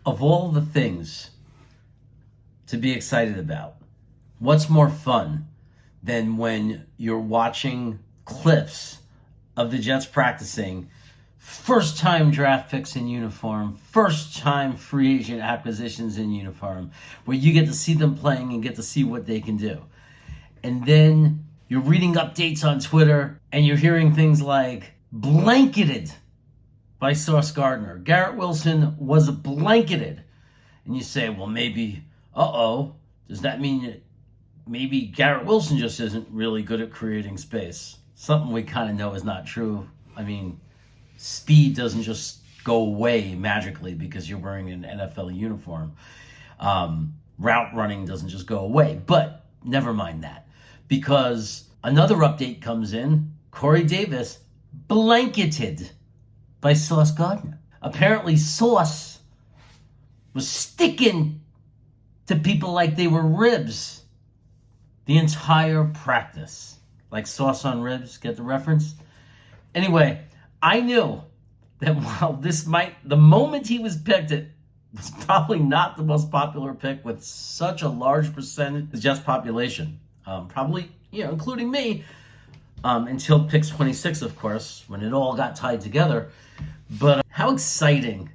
Of all the things to be excited about, what's more fun than when you're watching clips of the Jets practicing, first time draft picks in uniform, first time free agent acquisitions in uniform, where you get to see them playing and get to see what they can do. And then you're reading updates on Twitter and you're hearing things like blanketed by Sauce Gardner. Garrett Wilson was blanketed. And you say, well, maybe, does that mean that maybe Garrett Wilson just isn't really good at creating space? Something we kind of know is not true. I mean, speed doesn't just go away magically because you're wearing an NFL uniform. Route running doesn't just go away. But never mind that. Because another update comes in. Corey Davis blanketed by Sauce Gardner. Apparently Sauce was sticking to people like they were ribs the entire practice. Like sauce on ribs, get the reference? Anyway, I knew that while the moment he was picked, it was probably not the most popular pick with such a large percentage of the Jets population. Probably, including me, until pick 26, of course, when it all got tied together. But how exciting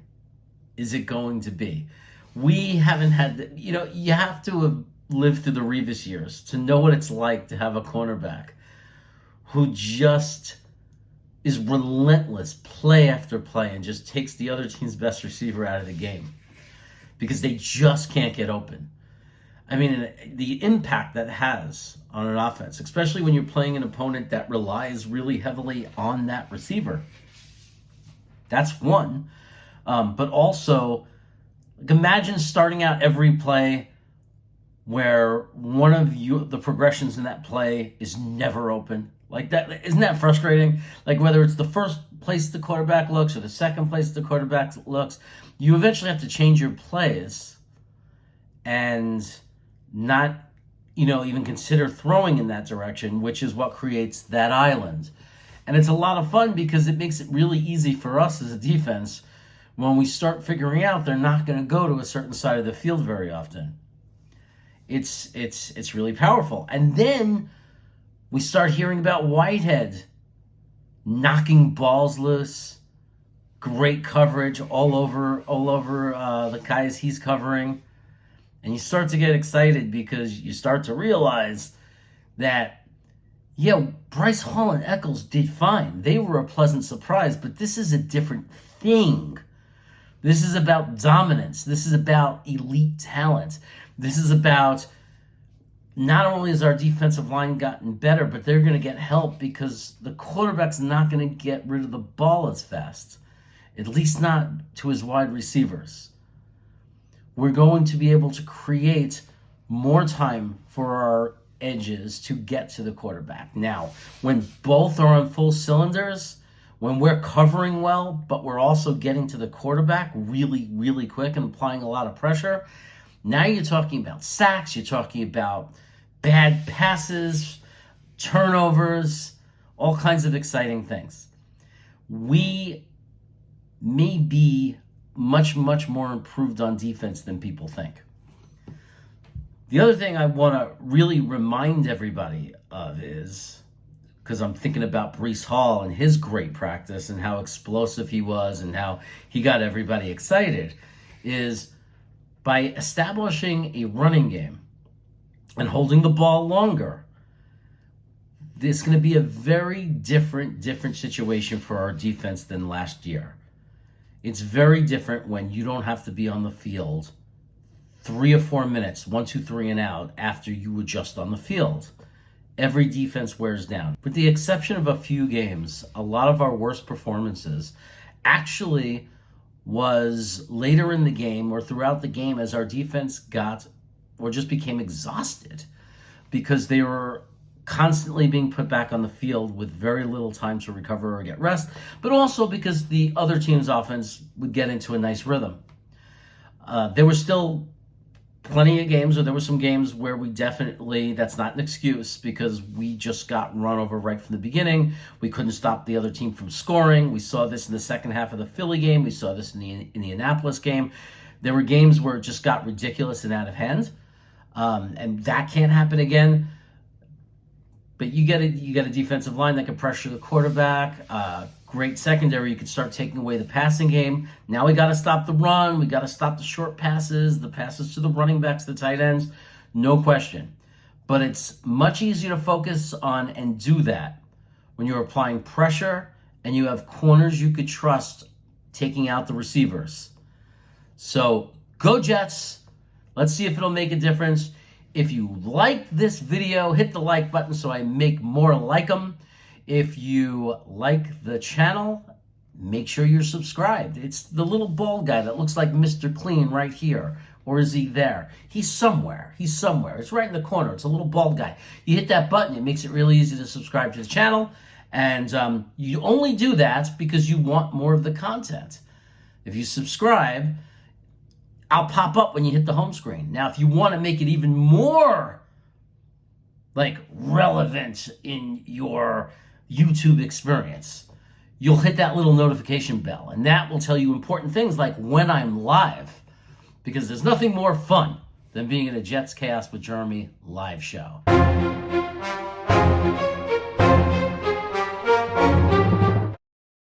is it going to be? We haven't had, you have to have lived through the Revis years to know what it's like to have a cornerback who just is relentless play after play and just takes the other team's best receiver out of the game because they just can't get open. I mean, the impact that has on an offense, especially when you're playing an opponent that relies really heavily on that receiver. That's one. But also, imagine starting out every play where one of the progressions in that play is never open. Like that, isn't that frustrating? Like whether it's the first place the quarterback looks or the second place the quarterback looks, you eventually have to change your plays and not, even consider throwing in that direction, which is what creates that island. And it's a lot of fun because it makes it really easy for us as a defense when we start figuring out they're not going to go to a certain side of the field very often. It's really powerful. And then we start hearing about Whitehead knocking balls loose, great coverage all over the guys he's covering. And you start to get excited because you start to realize that, Bryce Hall and Eccles did fine. They were a pleasant surprise, but this is a different thing. This is about dominance. This is about elite talent. This is about not only has our defensive line gotten better, but they're going to get help because the quarterback's not going to get rid of the ball as fast, at least not to his wide receivers. We're going to be able to create more time for our edges to get to the quarterback. Now, when both are on full cylinders, when we're covering well, but we're also getting to the quarterback really, really quick and applying a lot of pressure, now you're talking about sacks, you're talking about bad passes, turnovers, all kinds of exciting things. We may be much, much more improved on defense than people think. The other thing I want to really remind everybody of is, because I'm thinking about Breece Hall and his great practice and how explosive he was and how he got everybody excited, is by establishing a running game and holding the ball longer, there's going to be a very different situation for our defense than last year. It's very different when you don't have to be on the field 3 or 4 minutes, 1, 2, 3 and out after you were just on the field. Every defense wears down. With the exception of a few games, a lot of our worst performances actually was later in the game or throughout the game as our defense got or just became exhausted because they were constantly being put back on the field with very little time to recover or get rest, but also because the other team's offense would get into a nice rhythm. There were still plenty of games, or there were some games where we definitely, that's not an excuse because we just got run over right from the beginning. We couldn't stop the other team from scoring. We saw this in the second half of the Philly game. We saw this in the Indianapolis game. There were games where it just got ridiculous and out of hand, and that can't happen again. But you get a defensive line that can pressure the quarterback. Great secondary. You can start taking away the passing game. Now we got to stop the run. We got to stop the short passes, the passes to the running backs, the tight ends. No question. But it's much easier to focus on and do that when you're applying pressure and you have corners you could trust taking out the receivers. So go Jets. Let's see if it'll make a difference. If you like this video, hit the like button so I make more like them. If you like the channel, make sure you're subscribed. It's the little bald guy that looks like Mr. Clean right here. Or is he there? He's somewhere. He's somewhere. It's right in the corner. It's a little bald guy. You hit that button. It makes it really easy to subscribe to the channel. And you only do that because you want more of the content. If you subscribe, I'll pop up when you hit the home screen. Now, if you want to make it even more relevant in your YouTube experience, you'll hit that little notification bell, and that will tell you important things like when I'm live, because there's nothing more fun than being in a Jets Chaos with Jeremy live show.